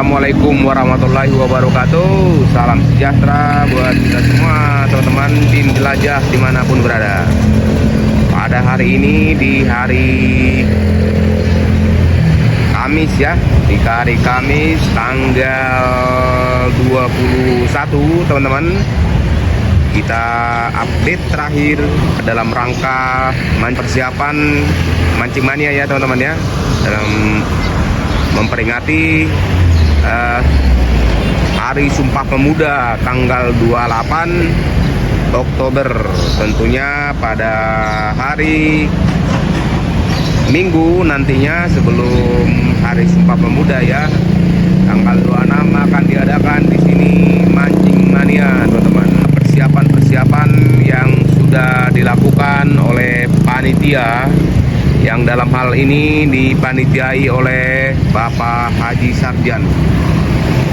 Assalamualaikum warahmatullahi wabarakatuh. Salam sejahtera buat kita semua teman-teman tim jelajah dimanapun berada. Pada hari ini di hari Kamis ya, di hari Kamis tanggal 21 teman-teman, kita update terakhir dalam rangka persiapan mancing mania ya teman-teman ya, dalam memperingati Hari Sumpah Pemuda tanggal 28 Oktober, tentunya pada hari Minggu nantinya sebelum Hari Sumpah Pemuda ya, tanggal 26 akan diadakan di sini mancing mania teman-teman. Persiapan yang sudah dilakukan oleh panitia, yang dalam hal ini dipanitiai oleh Bapak Haji Sarjan,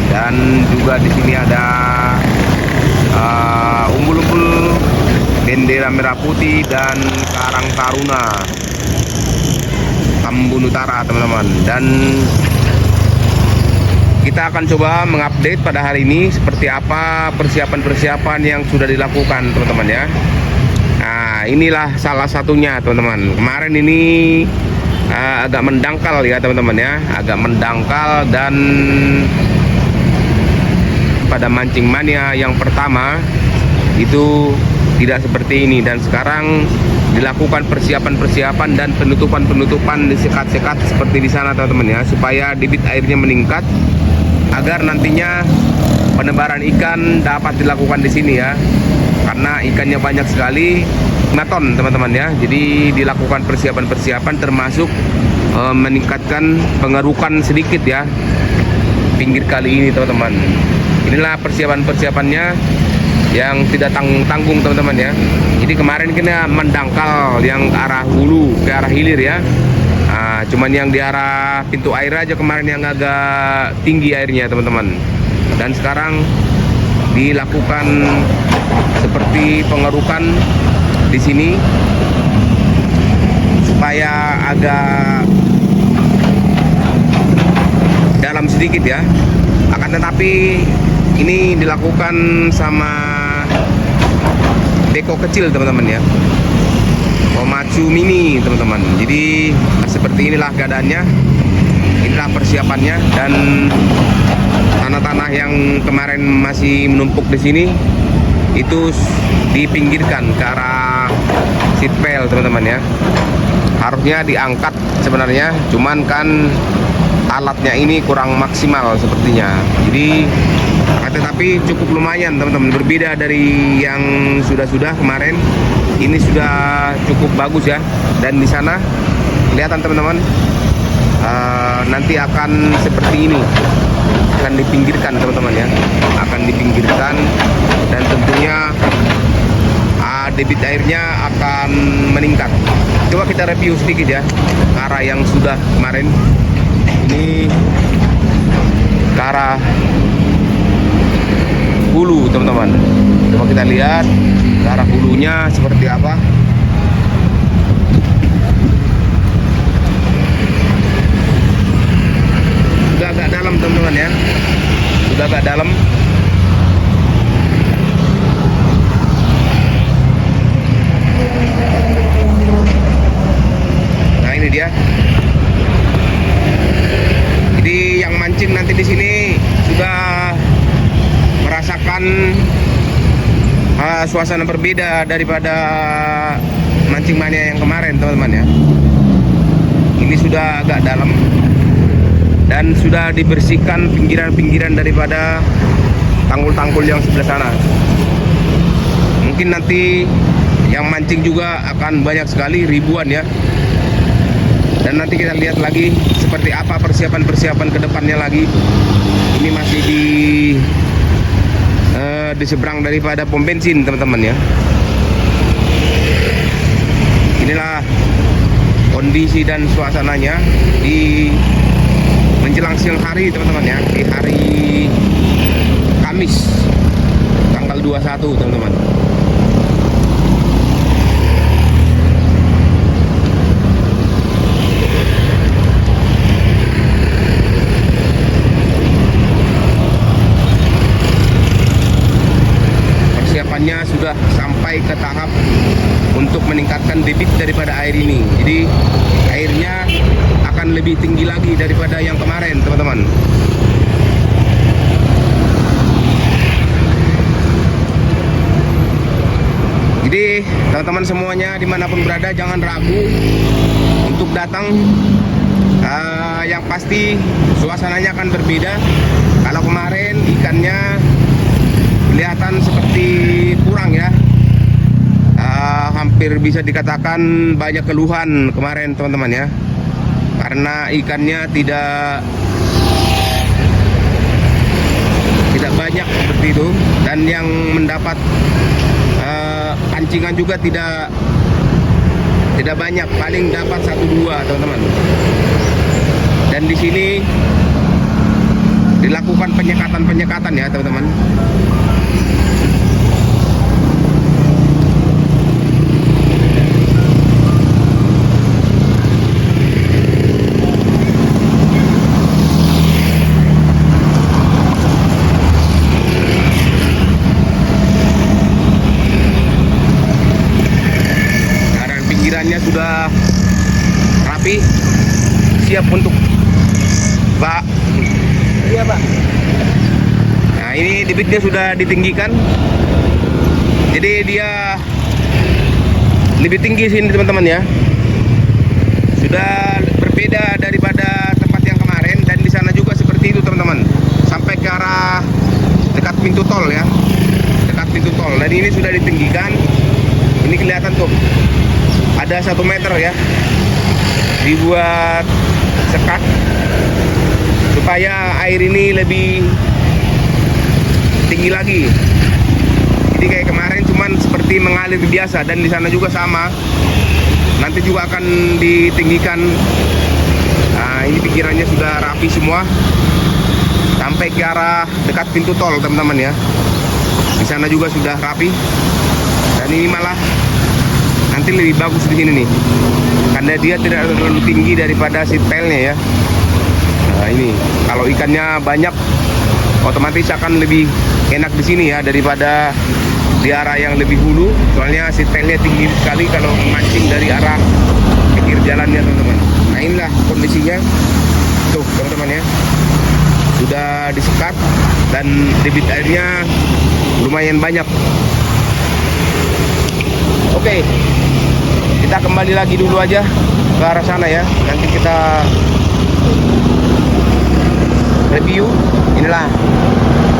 dan juga di sini ada umbul-umbul bendera merah putih dan Karang Taruna Tambun Utara teman-teman. Dan kita akan coba mengupdate pada hari ini seperti apa persiapan-persiapan yang sudah dilakukan teman-teman ya. Nah, inilah salah satunya teman-teman. Kemarin ini agak mendangkal ya teman-teman ya, agak mendangkal, dan pada mancing mania yang pertama itu tidak seperti ini, dan sekarang dilakukan persiapan-persiapan dan penutupan di sekat-sekat seperti di sana teman-teman ya, supaya debit airnya meningkat agar nantinya penebaran ikan dapat dilakukan di sini ya, karena ikannya banyak sekali, 5 ton teman-teman ya. Jadi dilakukan persiapan-persiapan termasuk meningkatkan pengerukan sedikit ya pinggir kali ini teman-teman. Inilah persiapan-persiapannya yang tidak tanggung-tanggung teman-teman ya. Jadi kemarin kita mendangkal yang ke arah hulu, ke arah hilir ya. Cuman yang di arah pintu air aja kemarin yang agak tinggi airnya teman-teman. Dan sekarang dilakukan seperti pengerukan di sini supaya agak dalam sedikit ya. Akan tetapi ini dilakukan sama beko kecil teman-teman ya, Komatsu mini teman-teman. Jadi seperti inilah keadaannya, inilah persiapannya. Dan tanah-tanah yang kemarin masih menumpuk di sini itu dipinggirkan ke arah sitpel teman-teman ya. Harusnya diangkat sebenarnya, cuman kan alatnya ini kurang maksimal sepertinya. Jadi tetapi cukup lumayan teman-teman, berbeda dari yang sudah kemarin. Ini sudah cukup bagus ya. Dan di sana kelihatan teman-teman, nanti akan seperti ini, akan dipinggirkan teman-teman ya, akan dipinggirkan, dan tentunya debit airnya akan meningkat. Coba kita review sedikit ya ke arah yang sudah kemarin. Ini ke arah hulu teman-teman. Coba kita lihat ke arah hulunya seperti apa. Sudah agak dalam teman-teman ya, sudah agak dalam. Nah ini dia. Jadi yang mancing nanti di sini sudah merasakan suasana berbeda daripada mancing mania yang kemarin teman-teman ya. Ini sudah agak dalam dan sudah dibersihkan pinggiran-pinggiran daripada tanggul-tanggul yang sebelah sana. Mungkin nanti yang mancing juga akan banyak sekali, ribuan ya. Dan nanti kita lihat lagi seperti apa persiapan-persiapan ke depannya lagi. Ini masih di seberang daripada pom bensin teman-teman ya. Inilah kondisi dan suasananya di menjelang siang hari teman-teman ya, di hari Kamis tanggal 21 teman-teman. sampai ke tahap untuk meningkatkan debit daripada air ini. Jadi airnya akan lebih tinggi lagi daripada yang kemarin, teman-teman. Jadi teman-teman semuanya dimanapun berada, jangan ragu untuk datang. Yang pasti suasananya akan berbeda. Kalau kemarin ikannya kelihatan seperti kurang ya, hampir bisa dikatakan banyak keluhan kemarin teman-teman ya, karena ikannya tidak banyak seperti itu, dan yang mendapat pancingan juga tidak banyak, paling dapat 1-2 teman-teman. Dan di sini dilakukan penyekatan ya teman-teman. Sekarang pinggirannya sudah rapi, siap untuk Pak. Iya Pak. Nah ini debitnya sudah ditinggikan, jadi dia lebih tinggi sini teman-teman ya. Sudah berbeda daripada tempat yang kemarin, dan di sana juga seperti itu teman-teman, sampai ke arah dekat pintu tol ya, dekat pintu tol. Dan ini sudah ditinggikan, ini kelihatan tuh ada 1 meter ya, dibuat sekat supaya air ini lebih tinggi lagi. Jadi kayak kemarin cuman seperti mengalir biasa, dan di sana juga sama. Nanti juga akan ditinggikan. Nah, ini pikirannya sudah rapi semua sampai ke arah dekat pintu tol teman-teman ya. Di sana juga sudah rapi. Dan ini malah nanti lebih bagus di sini nih, karena dia tidak terlalu tinggi daripada seat pile-nya ya. Nah ini kalau ikannya banyak, otomatis akan lebih enak di sini ya daripada di arah yang lebih hulu. Soalnya seat pile-nya tinggi sekali kalau memancing dari arah pinggir jalannya teman-teman. Nah inilah kondisinya tuh teman-teman ya, sudah disekat dan debit airnya lumayan banyak. Oke, kita kembali lagi dulu aja ke arah sana ya. Nanti kita review. Inilah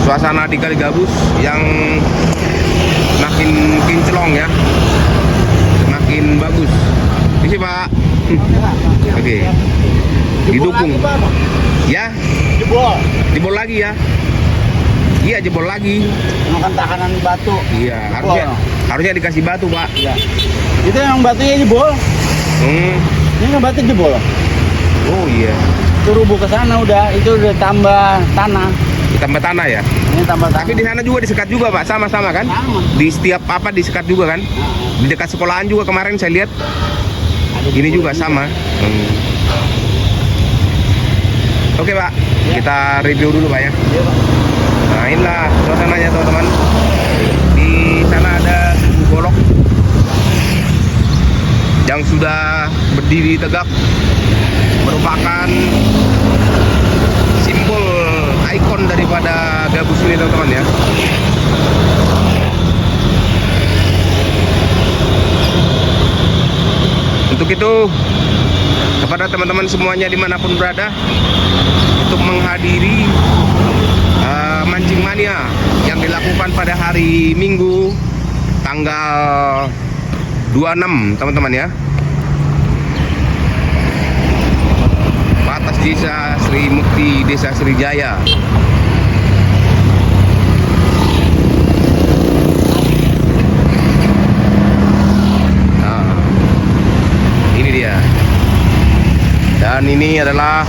suasana di Kali Gabus yang makin kinclong ya, semakin bagus. Ini sih Pak. Oke, didukung ya, jebol lagi ya. Iya, jebol lagi. Makan tahanan batu. Iya, harusnya dikasih batu Pak. Iya. Itu yang batunya jebol. Ini kan batu jebol. Oh iya. Itu rubuh ke sana udah, itu udah tambah tanah. Ditambah tanah ya. Ini tambah tanah. Tapi di sana juga disekat juga Pak, sama-sama kan? Sama. Di setiap apa disekat juga kan? Di dekat sekolahan juga kemarin saya lihat. Ini juga sama. Oke Pak, kita review dulu Pak ya. Iya, Pak. Nah inilah suasananya teman-teman. Di sana ada Tugu Golok yang sudah berdiri tegak, merupakan simbol ikon daripada Gabus ini teman-teman ya. Untuk itu kepada teman-teman semuanya dimanapun berada, untuk menghadiri mancing mania yang dilakukan pada hari Minggu tanggal 26 teman-teman ya, batas desa Sri Mukti, Desa Srijaya. Nah, ini dia. Dan ini adalah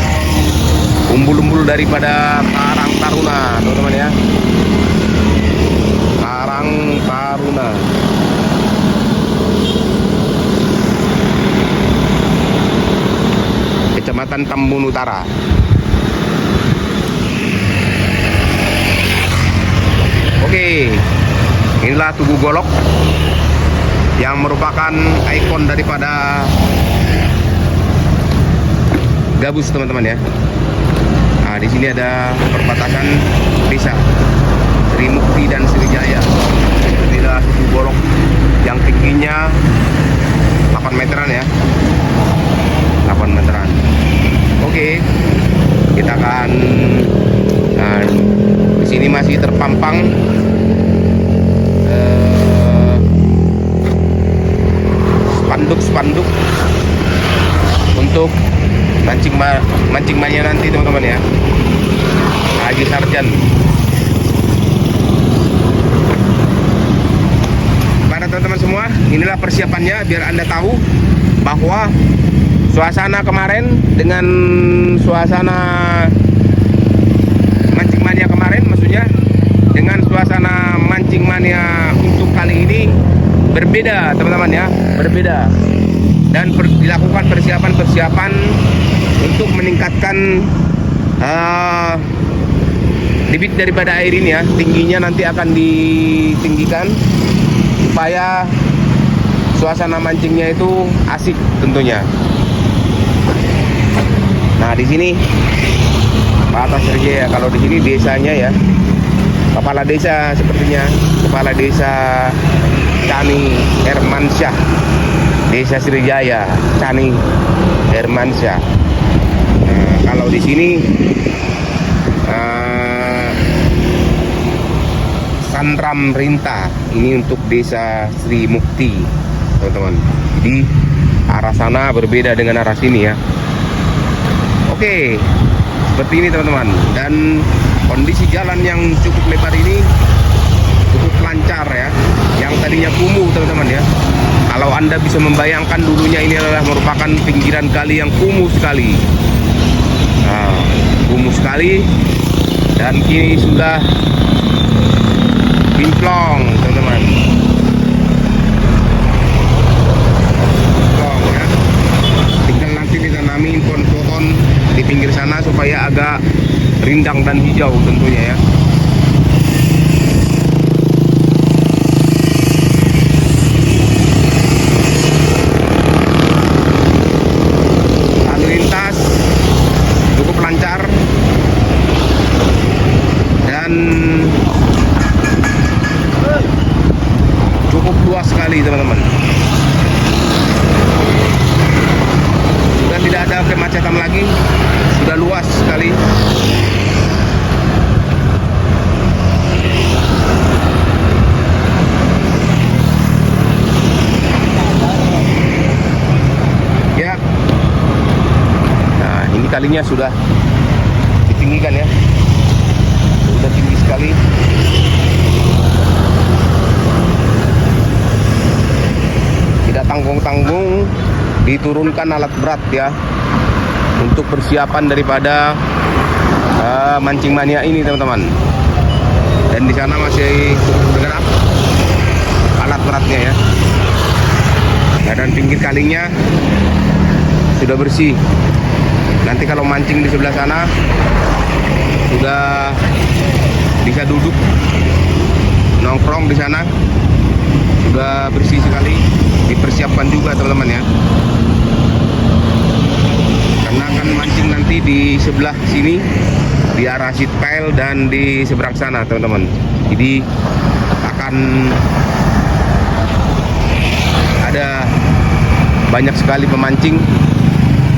umbul-umbul daripada Karang Taruna teman-teman ya. Karang Taruna. Kecamatan Tambun Utara. Oke, inilah inilah Tugu Golok yang merupakan ikon daripada Gabus, teman-teman ya. Nah, di sini ada perbatasan desa Sri Mukti dan Sriwijaya. Inilah Tugu Golok yang tingginya 8 meteran ya. 8 meteran. Oke, kita akan di sini masih terpampang spanduk-spanduk untuk mancing mania nanti, teman-teman ya. Haji Sarjan. Para teman-teman semua, inilah persiapannya biar Anda tahu bahwa suasana kemarin dengan suasana mancing mania kemarin, maksudnya dengan suasana mancing mania untuk kali ini berbeda, teman-teman ya, berbeda. Dan dilakukan persiapan-persiapan untuk meningkatkan debit daripada air ini ya. Tingginya nanti akan ditinggikan supaya suasana mancingnya itu asik tentunya. Nah, di sini Pak Atas Sriwijaya, kalau di sini desanya ya, kepala desa sepertinya, kepala desa Cani Hermansyah, Desa Sriwijaya, Cani Hermansyah. Nah, kalau di sini Sanram Rinta, ini untuk Desa Sri Mukti, teman-teman. Jadi arah sana berbeda dengan arah sini ya. Oke, seperti ini teman-teman. Dan kondisi jalan yang cukup lebar ini cukup lancar ya. Yang tadinya kumuh, teman-teman ya. Kalau Anda bisa membayangkan, dulunya ini adalah merupakan pinggiran kali yang kumuh sekali. Nah, kumuh sekali. Dan kini sudah kinclong, teman-teman. Kinclong ya. Tinggal nanti ditanamin pohon-pohon di pinggir sana supaya agak rindang dan hijau tentunya ya. Lalu lintas cukup lancar dan cukup luas sekali, teman-teman. Sudah tidak ada kemacetan lagi, sudah luas sekali. Ya. Nah, ini kalinya sudah ditinggikan ya. Sudah tinggi sekali. Tidak tanggung-tanggung, diturunkan alat berat ya untuk persiapan daripada mancing mania ini, teman-teman. Dan di sana masih bergerak alat beratnya ya. Nah, dan pinggir kalinya sudah bersih. Nanti kalau mancing di sebelah sana sudah bisa duduk nongkrong di sana, sudah bersih sekali. Dipersiapkan juga, teman-teman ya, karena akan mancing nanti di sebelah sini, di arah Sitpile dan di seberang sana, teman-teman. Jadi akan ada banyak sekali pemancing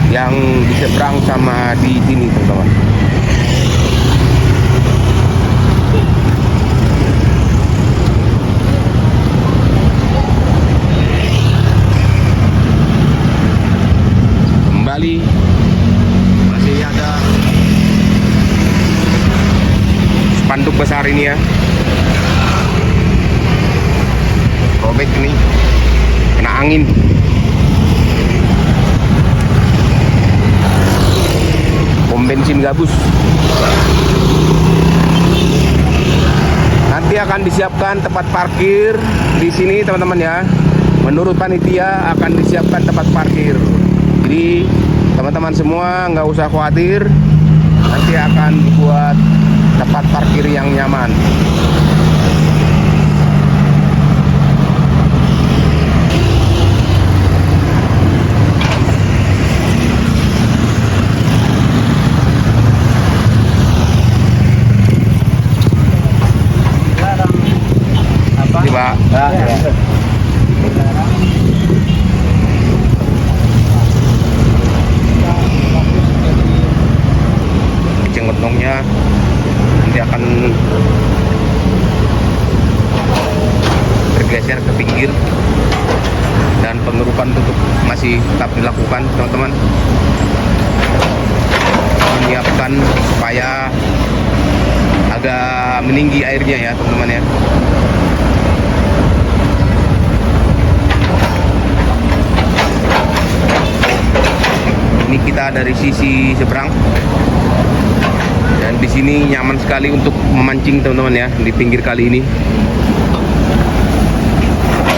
yang di seberang sama di sini, teman-teman. Kembali masih ada spanduk besar ini ya, robek ini, kena angin. Pom bensin Gabus. Nanti akan disiapkan tempat parkir di sini, teman-teman ya. Menurut panitia akan disiapkan tempat parkir. Jadi teman-teman semua nggak usah khawatir, nanti akan dibuat tempat parkir yang nyaman. ya. Eceng gondongnya nanti akan bergeser ke pinggir dan pengerukan tutup masih tetap dilakukan teman-teman, menyiapkan supaya agak meninggi airnya ya teman-teman ya. Ini kita dari sisi seberang dan di sini nyaman sekali untuk memancing teman-teman ya, di pinggir kali ini.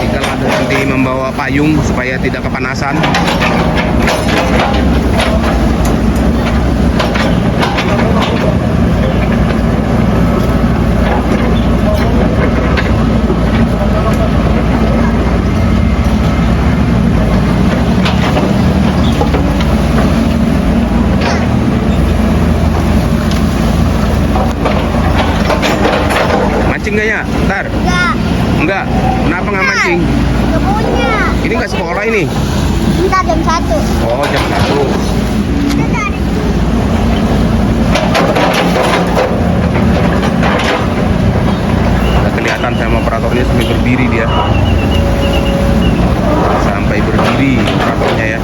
Tinggal ada nanti membawa payung supaya tidak kepanasan. Mancing nggak ya? Ntar? Enggak. Kenapa nggak mancing? Nggak punya. Ini nggak sekolah ini? Ntar jam 1. Oh, jam 1. Nggak kelihatan sama operatornya sampai berdiri dia. Sampai berdiri operatornya ya.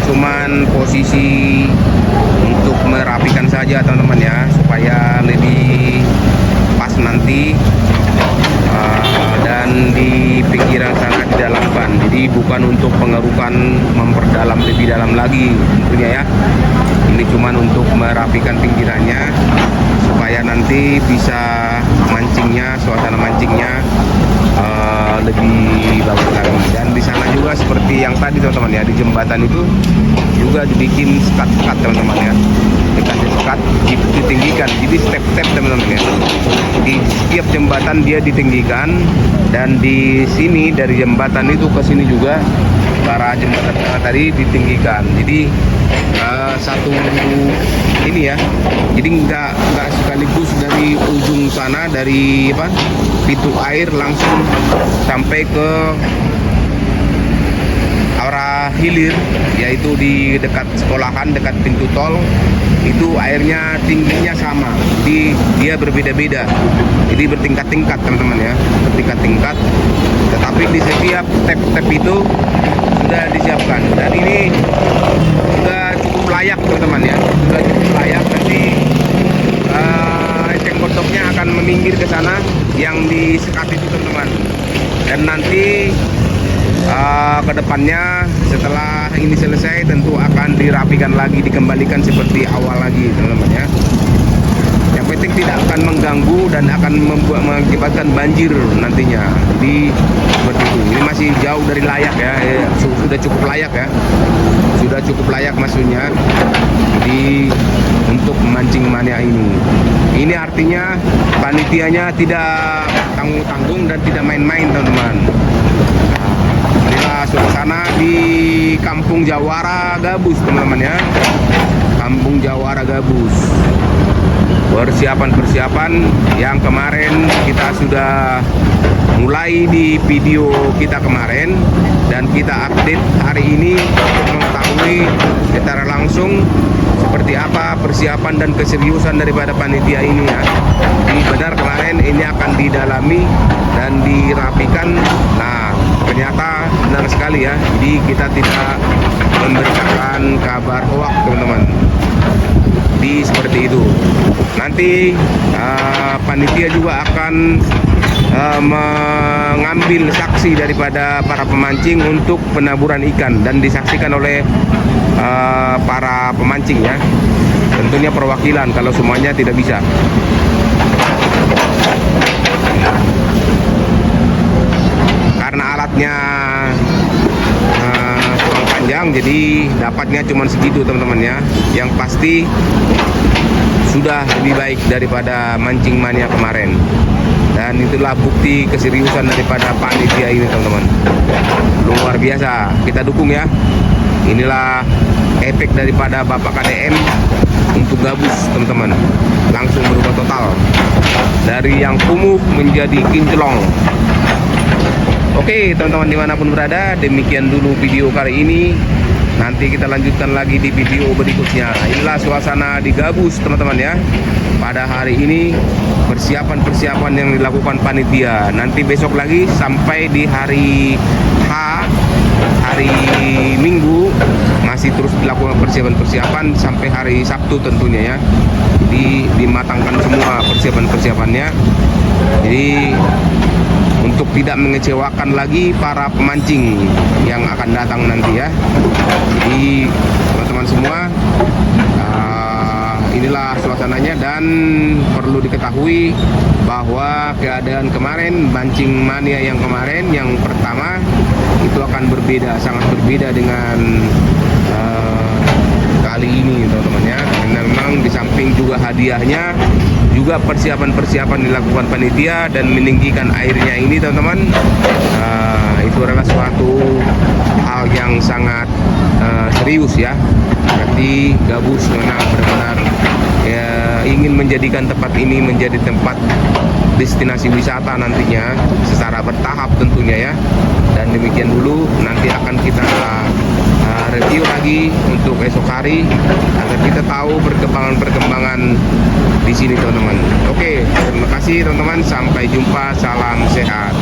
Cuman posisi untuk merapikan saja teman-teman ya, supaya lebih pas nanti, dan di pinggiran sana didalamkan. Jadi bukan untuk pengerukan memperdalam lebih dalam lagi tentunya ya. Ini cuman untuk merapikan pinggirannya supaya nanti bisa mancingnya, suasana mancingnya lebih bagus lagi. Dan di sana juga seperti yang tadi teman-teman ya, di jembatan itu juga dibikin sekat-sekat teman-teman ya. Dikasih sekat ditinggikan, jadi step-step teman-teman ya. Di setiap jembatan dia ditinggikan, dan di sini dari jembatan itu ke sini juga para jembatan tadi ditinggikan. Jadi satu ini ya, jadi nggak sekaligus dari ujung sana, dari pintu air langsung sampai ke arah hilir, yaitu di dekat sekolahan, dekat pintu tol, itu airnya tingginya sama. Jadi dia berbeda-beda, jadi bertingkat-tingkat teman-teman ya, bertingkat-tingkat. Tetapi di setiap step-step itu sudah disiapkan, dan ini sudah cukup layak teman-teman ya, sudah cukup layak. Nanti eceng gondoknya akan meminggir ke sana yang disekat itu teman-teman, dan nanti kedepannya setelah ini selesai tentu akan dirapikan lagi, dikembalikan seperti awal lagi teman-teman ya. Yang penting tidak akan mengganggu dan akan mengakibatkan banjir nantinya. Jadi seperti itu. Ini masih jauh dari layak ya, sudah cukup layak ya, sudah cukup layak maksudnya. Jadi untuk memancing mania ini artinya panitianya tidak tanggung-tanggung dan tidak main-main teman-teman. Inilah suasana di Kampung Jawara Gabus teman-teman ya, Kampung Jawara Gabus. Persiapan-persiapan yang kemarin kita sudah mulai di video kita kemarin, dan kita update hari ini untuk mengetahui secara langsung seperti apa persiapan dan keseriusan daripada panitia ini ya. Jadi benar kemarin ini akan didalami dan dirapikan. Nah, ternyata benar sekali ya. Jadi kita tidak memberikan kabar hoax teman-teman. Jadi seperti itu. Nanti panitia juga akan mengambil saksi daripada para pemancing untuk penaburan ikan, dan disaksikan oleh para pemancing ya. Tentunya perwakilan kalau semuanya tidak bisa. Karena alatnya kurang panjang, jadi dapatnya cuma segitu teman-teman ya. Yang pasti sudah lebih baik daripada mancing mania kemarin. Dan itulah bukti keseriusan daripada panitia ini teman-teman. Luar biasa, kita dukung ya. Inilah efek daripada Bapak KDM untuk gabus teman-teman. Langsung berubah total dari yang kumuh menjadi kinclong. Oke teman-teman dimanapun berada, demikian dulu video kali ini. Nanti kita lanjutkan lagi di video berikutnya. Inilah suasana di gabus teman-teman ya. Pada hari ini persiapan-persiapan yang dilakukan panitia. Nanti besok lagi sampai di hari hari Minggu masih terus dilakukan persiapan-persiapan sampai hari Sabtu tentunya ya. Jadi dimatangkan semua persiapan-persiapannya. Jadi untuk tidak mengecewakan lagi para pemancing yang akan datang nanti ya. Jadi teman-teman semua, inilah suasananya. Dan perlu diketahui bahwa keadaan kemarin, mancing mania yang kemarin yang pertama itu akan berbeda, sangat berbeda dengan kali ini teman-teman ya. Karena memang di samping juga hadiahnya, juga persiapan-persiapan dilakukan panitia dan meninggikan airnya ini teman-teman, itu adalah suatu hal yang sangat serius ya. Berarti gabus benar-benar ya, ingin menjadikan tempat ini menjadi tempat destinasi wisata nantinya secara bertahap tentunya ya. Dan demikian dulu, nanti akan kita review lagi untuk esok hari agar kita tahu perkembangan-perkembangan di sini teman-teman. Oke, terima kasih teman-teman, sampai jumpa, salam sehat.